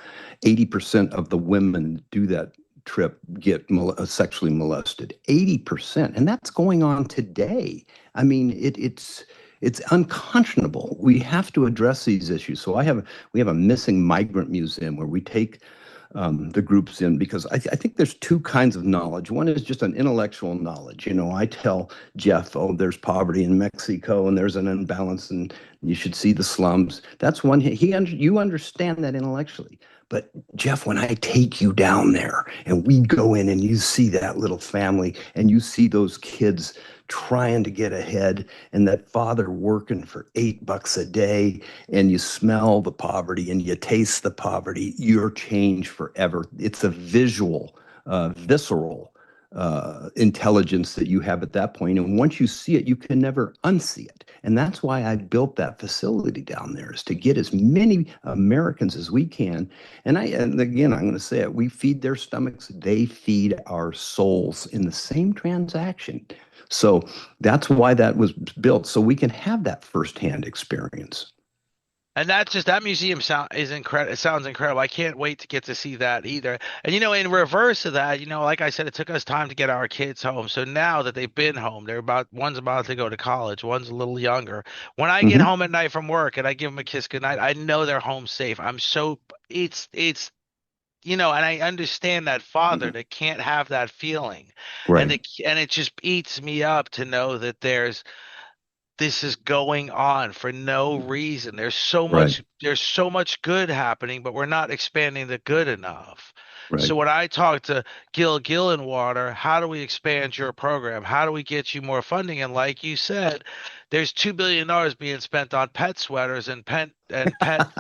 80% of the women do that trip get sexually molested. 80%, and that's going on today. I mean, it's unconscionable. We have to address these issues. So we have a missing migrant museum where we take the groups in because I think there's two kinds of knowledge. One is just an intellectual knowledge. I tell Jeff, oh, there's poverty in Mexico and there's an imbalance and you should see the slums. That's one. You understand that intellectually. But Jeff, when I take you down there and we go in and you see that little family and you see those kids trying to get ahead and that father working for $8 a day and you smell the poverty and you taste the poverty, you're changed forever. It's a visual, visceral intelligence that you have at that point. And once you see it, you can never unsee it. And that's why I built that facility down there is to get as many Americans as we can. And again, I'm going to say it, we feed their stomachs, they feed our souls in the same transaction. So that's why that was built, so we can have that firsthand experience. And that's just that museum is incredible. It sounds incredible. I can't wait to get to see that either. And in reverse of that, like I said, it took us time to get our kids home. So now that they've been home, one's about to go to college, one's a little younger. When I get Hmm. home at night from work and I give them a kiss goodnight, I know they're home safe. I'm so and I understand that father Hmm. that can't have that feeling, Right. and it just eats me up to know that this is going on for no reason. Right. There's so much good happening, but we're not expanding the good enough. Right. So when I talk to Gil Gillenwater, how do we expand your program? How do we get you more funding? And like you said, there's $2 billion being spent on pet sweaters and pet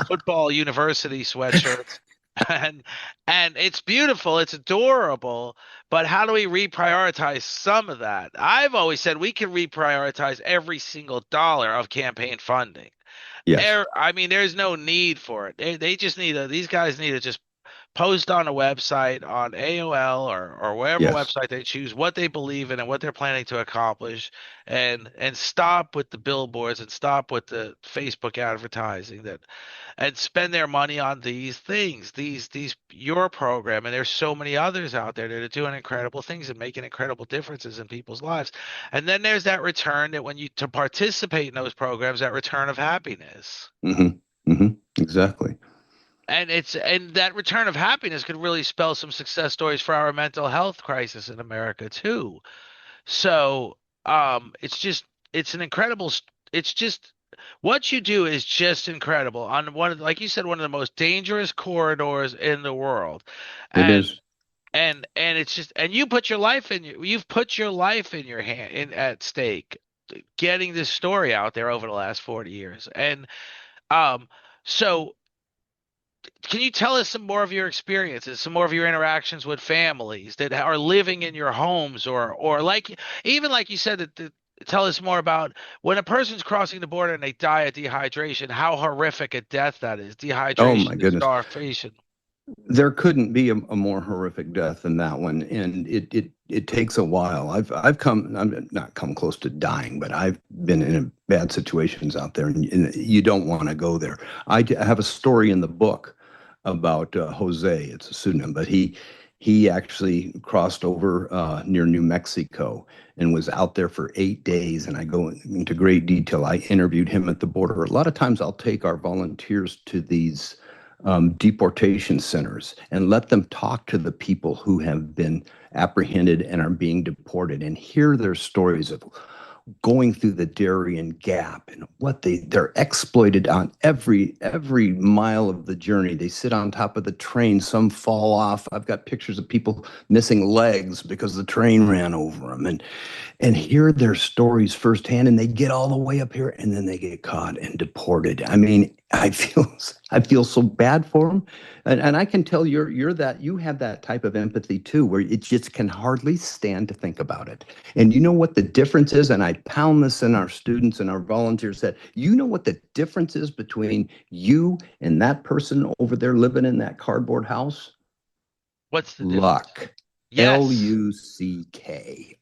football university sweatshirts. And and it's beautiful, it's adorable, but how do we reprioritize some of that? I've always said we can reprioritize every single dollar of campaign funding. Yes. I mean, there's no need for it. They just need to, these guys need to just post on a website on AOL or wherever Yes. website they choose what they believe in and what they're planning to accomplish, and stop with the billboards and stop with the Facebook advertising that, and spend their money on these things, these your program, and there's so many others out there that are doing incredible things and making incredible differences in people's lives. And then there's that return, that when you to participate in those programs, that return of happiness. Hmm. Hmm. Exactly. And that return of happiness could really spell some success stories for our mental health crisis in America too. So, it's just it's an incredible it's just what you do is just incredible on one of, like you said, one of the most dangerous corridors in the world. It And is. and it's just, and you've put your life in your hand in at stake getting this story out there over the last 40 years. And um so can you tell us some more of your experiences, some more of your interactions with families that are living in your homes, or like, even like you said, tell us more about when a person's crossing the border and they die of dehydration, how horrific a death that is. Oh my Dehydration and goodness. starvation. There couldn't be a more horrific death than that one, and it takes a while. I'm not come close to dying, but I've been in bad situations out there, and you don't want to go there. Have a story in the book about Jose. It's a pseudonym, but he actually crossed over near New Mexico and was out there for 8 days. And I go into great detail. I interviewed him at the border. A lot of times, I'll take our volunteers to these deportation centers and let them talk to the people who have been apprehended and are being deported and hear their stories of going through the Darien Gap and what they're exploited on every mile of the journey. They sit on top of the train, some fall off. I've got pictures of people missing legs because the train ran over them, and hear their stories firsthand, and they get all the way up here and then they get caught and deported. I mean, I feel so bad for them. And I can tell you're that you have that type of empathy too, where it just can hardly stand to think about it. And you know what the difference is? And I pound this in our students and our volunteers, that you know what the difference is between you and that person over there living in that cardboard house? What's the difference? Luck. Yes. Luck,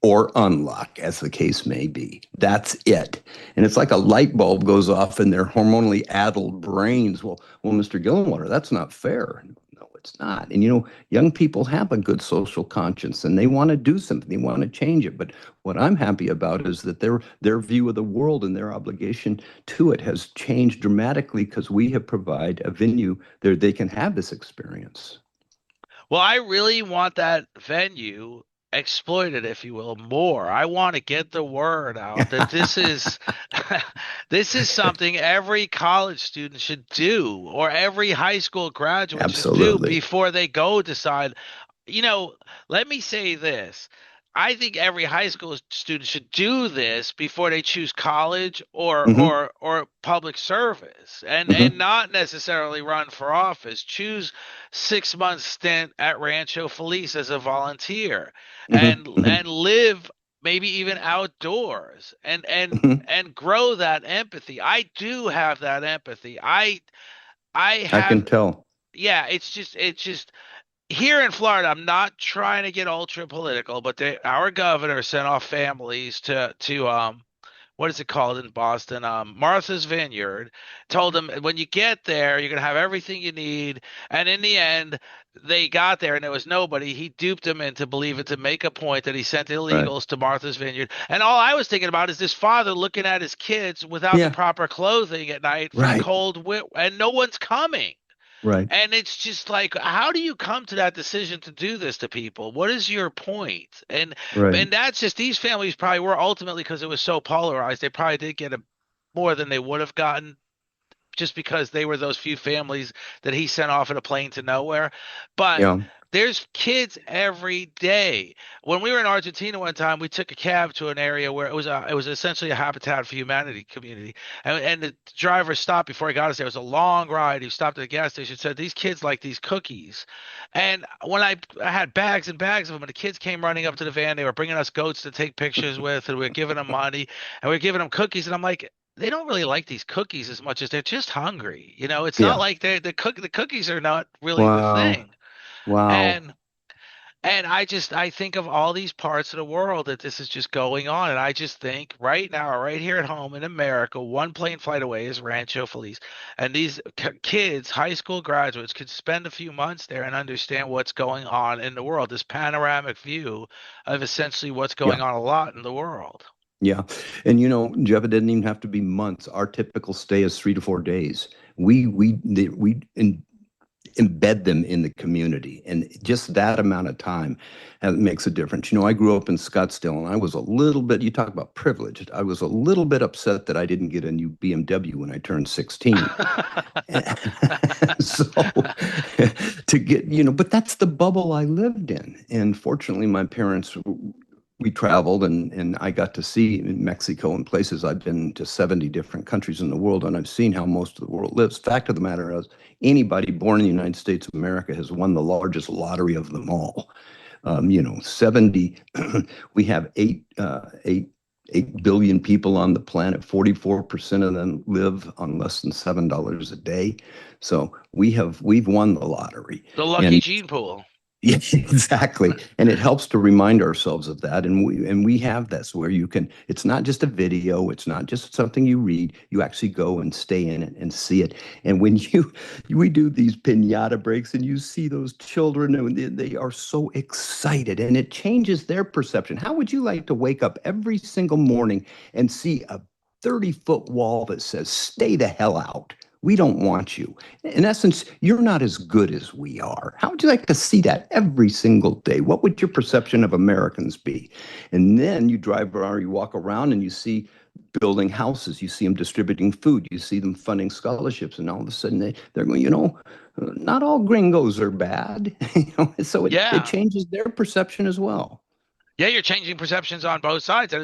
or unluck, as the case may be. That's it. And it's like a light bulb goes off in their hormonally addled brains. Well, Mr. Gillenwater, that's not fair. No, it's not. And young people have a good social conscience and they want to do something. They want to change it. But what I'm happy about is that their view of the world and their obligation to it has changed dramatically because we have provided a venue there they can have this experience. Well, I really want that venue exploited, if you will, more. I want to get the word out that this is this is something every college student should do, or every high school graduate should do Absolutely. before they go decide. you know, Let me say this. I think every high school student should do this before they choose college Hmm. or public service, and Hmm. not necessarily run for office. Choose 6 month stint at Rancho Feliz as a volunteer, Hmm. Hmm. and live maybe even outdoors, Hmm. and grow that empathy. I do have that empathy. I I can have, tell. yeah, it's just here in Florida. I'm not trying to get ultra political, but our governor sent off families to what is it called in Boston? Martha's Vineyard. Told them when you get there, you're gonna have everything you need. And in the end, they got there and there was nobody. He duped them into believing, to make a point, that he sent Right. illegals to Martha's Vineyard. And all I was thinking about is this father looking at his kids without the Yeah. proper clothing at night for the Right. cold, and no one's coming. Right. And it's just like, how do you come to that decision to do this to people? What is your point? Right. And that's just, these families probably were ultimately, because it was so polarized, they probably did get more than they would have gotten, just because they were those few families that he sent off in a plane to nowhere. But Yeah. there's kids every day. When we were in Argentina one time, we took a cab to an area where it was essentially a Habitat for Humanity community, and the driver stopped before he got us there. It was a long ride. He stopped at the gas station, said these kids like these cookies, and when I had bags and bags of them, and the kids came running up to the van, they were bringing us goats to take pictures with, and we were giving them money, and we were giving them cookies, and I'm like, they don't really like these cookies as much as they're just hungry. It's not Yeah. like the cookies are not really the Wow. thing. Wow. And I think of all these parts of the world that this is just going on, and I just think right now, right here at home in America, one plane flight away is Rancho Feliz, and these kids, high school graduates, could spend a few months there and understand what's going on in the world. This panoramic view of essentially what's Yeah. going on a lot in the world. Yeah. And Jeff, it didn't even have to be months. Our typical stay is 3 to 4 days. We embed them in the community, and just that amount of time makes a difference. I grew up in Scottsdale, and I was a little bit, you talk about privileged, I was a little bit upset that I didn't get a new BMW when I turned 16. So to get, but that's the bubble I lived in. And fortunately, my parents, we traveled, and I got to see Mexico and places. I've been to 70 different countries in the world, and I've seen how most of the world lives. Fact of the matter is, anybody born in the United States of America has won the largest lottery of them all. 70, we have 8 billion people on the planet. 44% of them live on less than $7 a day. So we've won the lottery. The lucky And gene pool. yeah, exactly. And it helps to remind ourselves of that. And we have this where you can, it's not just a video, it's not just something you read. You actually go and stay in it and see it. And when we do these piñata breaks and you see those children and they are so excited and it changes their perception. How would you like to wake up every single morning and see a 30-foot wall that says, "Stay the hell out. We don't want you"? In essence, you're not as good as we are. How would you like to see that every single day? What would your perception of Americans be? And then you drive around, you walk around, and you see building houses. You see them distributing food. You see them funding scholarships. And all of a sudden, they're going, not all gringos are bad. So it Yeah. changes their perception as well. Yeah, you're changing perceptions on both sides,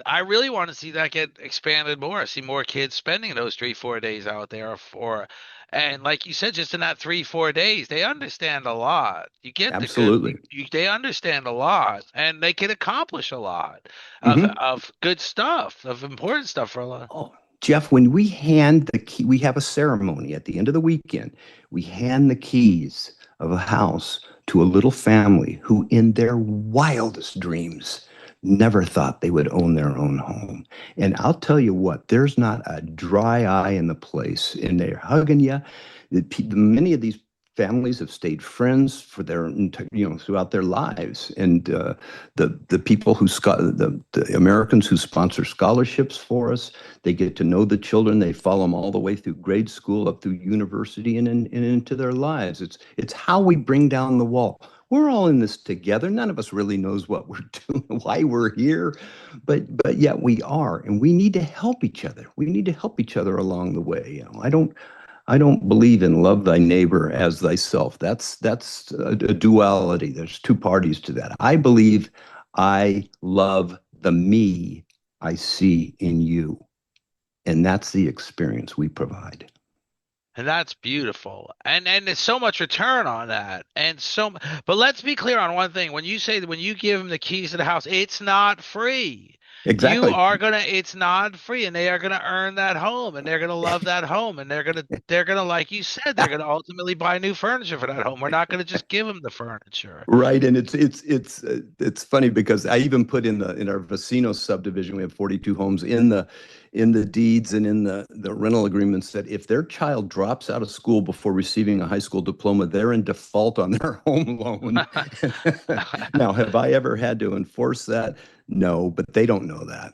I really want to see that get expanded more. See more kids spending those 3, 4 days out there and like you said, just in that 3, 4 days, they understand a lot. You get the good, Absolutely. they understand a lot, and they can accomplish a lot Hmm. of good stuff, of important stuff for a lot. Oh, Jeff, when we hand the key, we have a ceremony at the end of the weekend. We hand the keys of a house to a little family who, in their wildest dreams, never thought they would own their own home. And I'll tell you what, there's not a dry eye in the place, and they're hugging you. Many of these families have stayed friends for throughout their lives, and the people the Americans who sponsor scholarships for us, they get to know the children. They follow them all the way through grade school up through university and into their lives. It's how we bring down the wall. We're all in this together. None of us really knows what we're doing, why we're here, but yet we are, and we need to help each other. We need to help each other along the way. I don't believe in love thy neighbor as thyself. That's a duality. There's two parties to that. I believe I love the me I see in you, and that's the experience we provide. And that's beautiful. And there's so much return on that. But let's be clear on one thing. When you say that when you give them the keys to the house, it's not free. Exactly. It's not free, and they are gonna earn that home, and they're gonna love that home, and they're gonna, like you said, they're gonna ultimately buy new furniture for that home. We're not gonna just give them the furniture. Right, and it's funny because I even put in our Vecinos subdivision, we have 42 homes in the deeds and in the rental agreements that if their child drops out of school before receiving a high school diploma, they're in default on their home loan. Now, have I ever had to enforce that? No, but they don't know that.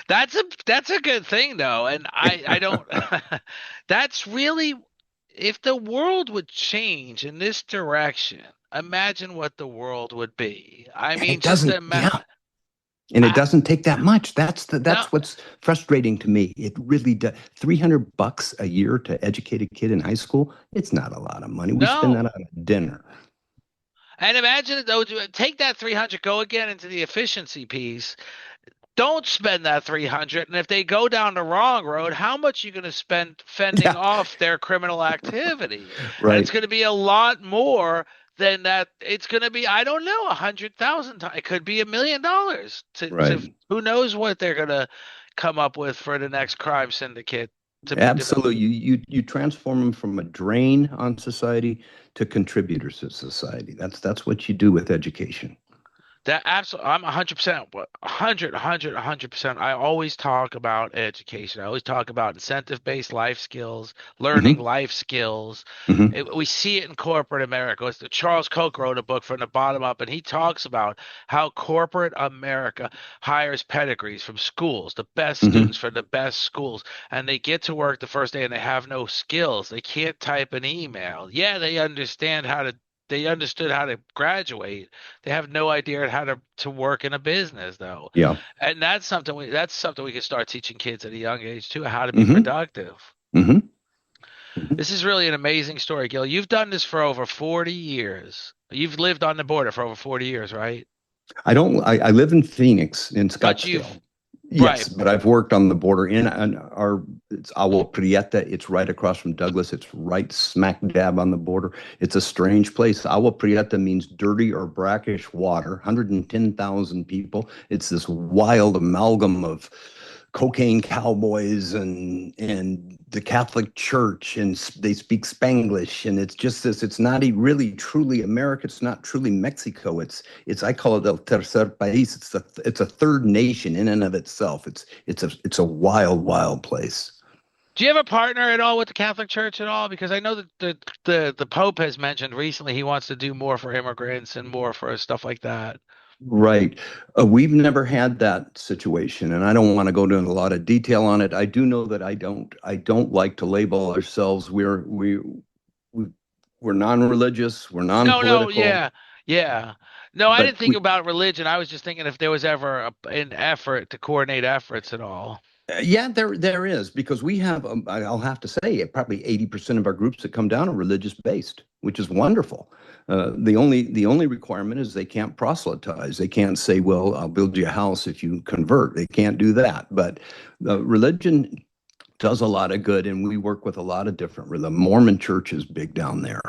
That's a good thing though, and I don't. That's really. if the world would change in this direction, imagine what the world would be. I And mean, it just doesn't, yeah. And it I, doesn't take that much. no, That's what's frustrating to me. It really does. $300 a year to educate a kid in high school, it's not a lot of money. We spend that no. on a dinner. And imagine though, take that 300, go again into the efficiency piece. Don't spend that 300, and if they go down the wrong road, how much are you going to spend fending Yeah, off their criminal activity? And it's right, going to be a lot more than that. It's going to be, I don't know, 100,000. It could be $1 million. To right. who knows what they're going to come up with for the next crime syndicate to be developed. Absolutely. You transform them from a drain on society to contributors to society. That's what you do with education. That absolutely, I'm 100%, 100%. I always talk about education. I always talk about incentive-based life skills, learning Hmm. life skills. Hmm. We see it in corporate America. Charles Koch wrote a book from the bottom up, and he talks about how corporate America hires pedigrees from schools, the best students Hmm. from the best schools, and they get to work the first day and they have no skills. They can't type an email. Yeah, they understood how to graduate. They have no idea how to work in a business though. Yeah. And that's something we can start teaching kids at a young age too, how to be Hmm. productive. Hmm. Hmm. This is really an amazing story, Gil. You've done this for over 40 years. You've lived on the border for over 40 years, right? I live in Phoenix in But you've Scottsdale. right. Yes, but I've worked on the border in our it's Agua Prieta. It's right across from Douglas. It's right smack dab on the border. It's a strange place. Agua Prieta means dirty or brackish water. 110,000 people. It's this wild amalgam of cocaine cowboys and the Catholic Church, and they speak Spanglish, and it's just this. It's not really truly America. It's not truly Mexico. It's I call it el tercer país. It's a third nation in and of itself. It's a wild place. Do you have a partner at all with the Catholic Church at all? Because I know that the Pope has mentioned recently he wants to do more for immigrants and more for stuff like that. Right. We've never had that situation, and I don't want to go into a lot of detail on it. I do know that I don't like to label ourselves. We, we're non-religious. We're No, no, non-political. yeah, yeah. No, I didn't But think about religion. I was just thinking if there was ever an effort to coordinate efforts at all. yeah, there is because we have. I'll have to say, probably 80% of our groups that come down are religious based, which is wonderful. The only requirement is they can't proselytize. They can't say, "Well, I'll build you a house if you convert." They can't do that. But religion does a lot of good, and we work with a lot of different. The Mormon Church is big down there.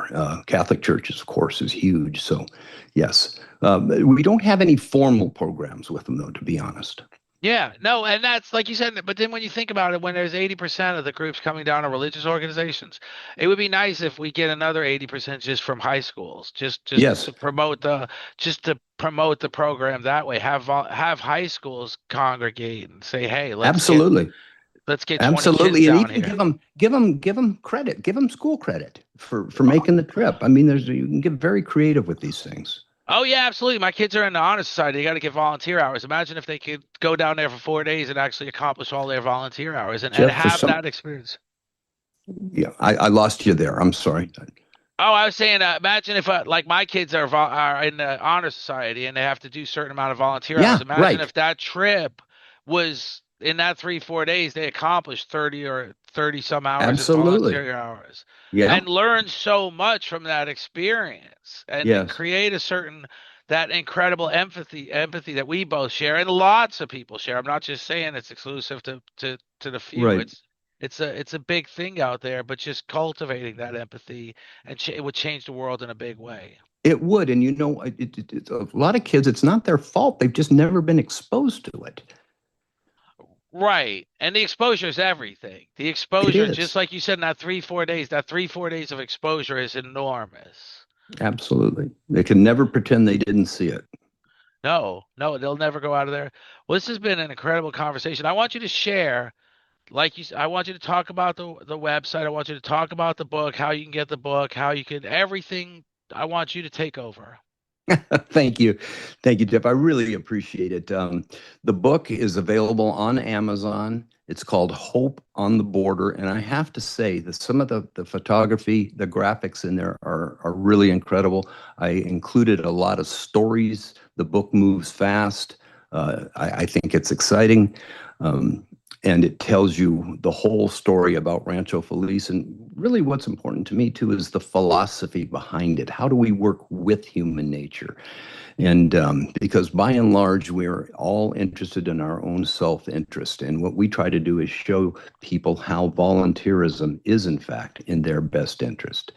Catholic Church, of course, is huge. So, yes, we don't have any formal programs with them, though, to be honest. Yeah, no, and that's like you said, but then when you think about it, when there's 80% of the groups coming down to religious organizations, it would be nice if we get another 80% just from high schools, Yes, just to promote the program that way. Have high schools congregate and say, "Hey, absolutely. let's get 20 kids Absolutely, and down even here." give them credit, give them school credit for making the trip. I mean, you can get very creative with these things. Oh yeah, absolutely. My kids are in the honor society. They got to get volunteer hours. Imagine if they could go down there for 4 days and actually accomplish all their volunteer hours and Jeff, for have some, that experience. yeah, I lost you there. I'm sorry. Oh, I was saying, imagine if like my kids are in the honor society and they have to do certain amount of volunteer hours. Yeah, Imagine right. if that trip was in that 3 4 days they accomplished 30 some hours in Absolutely. volunteer hours Yeah. and learn so much from that experience and Yes. create a certain that incredible empathy that we both share and lots of people share. I'm not just saying it's exclusive to the few. Right. It's a big thing out there, but just cultivating that empathy and it would change the world in a big way. It would, and it's a lot of kids. It's not their fault. They've just never been exposed to it. Right. And the exposure is everything. The It exposure, just is. like you said in that 3 4 days, that 3 4 days of exposure is enormous. Absolutely. They can never pretend they didn't see it. No, no, they'll never go out of there. Well, this has been an incredible conversation. I want you to share, I want you to talk about the website. I want you to talk about the book, how you can get the book, how you can everything. I want you to take over. Thank you. Thank you, Jeff. I really appreciate it. The book is available on Amazon. It's called Hope on the Border. And I have to say that some of the photography, the graphics in there are really incredible. I included a lot of stories. The book moves fast. I think it's exciting. Um, and it tells you the whole story about Rancho Feliz. And really, what's important to me, too, is the philosophy behind it. How do we work with human nature? And because by and large, we're all interested in our own self interest. And what we try to do is show people how volunteerism is, in fact, in their best interest.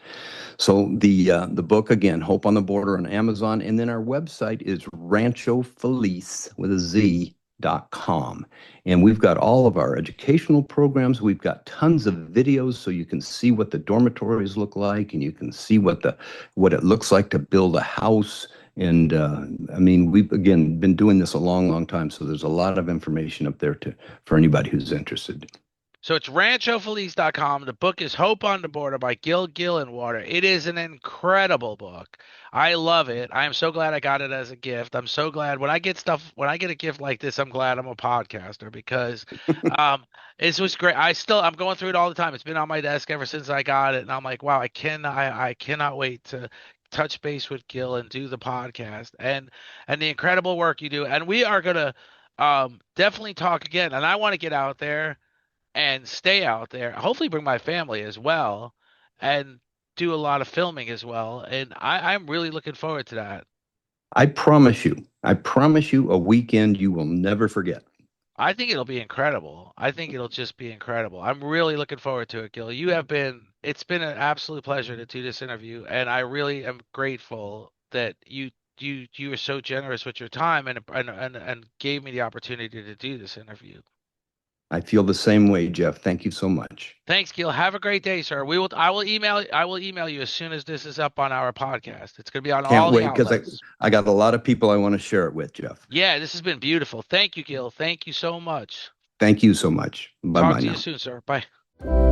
So the book again, Hope on the Border on Amazon, and then our website is Rancho Feliz with a Z.com. And we've got all of our educational programs. We've got tons of videos so you can see what the dormitories look like, and you can see what it looks like to build a house. And I mean, we've again been doing this a long, long time, so there's a lot of information up there to for anybody who's interested. So it's ranchofeliz.com. The book is Hope on the Border by Gil Gillenwater. It is an incredible book. I love it. I am so glad I got it as a gift. I'm so glad when I get a gift like this, I'm glad I'm a podcaster because um it was great. I'm going through it all the time. It's been on my desk ever since I got it, and I'm like, wow, I cannot wait to touch base with Gil and do the podcast and the incredible work you do. And we are gonna definitely talk again. And I want to get out there and stay out there. Hopefully, bring my family as well, and do a lot of filming as well. And I'm really looking forward to that. I promise you a weekend you will never forget. I think it'll be incredible. I think it'll just be incredible. I'm really looking forward to it, Gil. It's been an absolute pleasure to do this interview, and I really am grateful that you were so generous with your time and gave me the opportunity to do this interview. I feel the same way, Jeff. Thank you so much. Thanks, Gil. Have a great day, sir. I will email you as soon as this is up on our podcast. It's going to be on Can't all the wait because outlets. I got a lot of people I want to share it with, Jeff. Yeah, this has been beautiful. Thank you, Gil. Thank you so much. Thank you so much. Bye Talk bye to you now. soon, sir. Bye.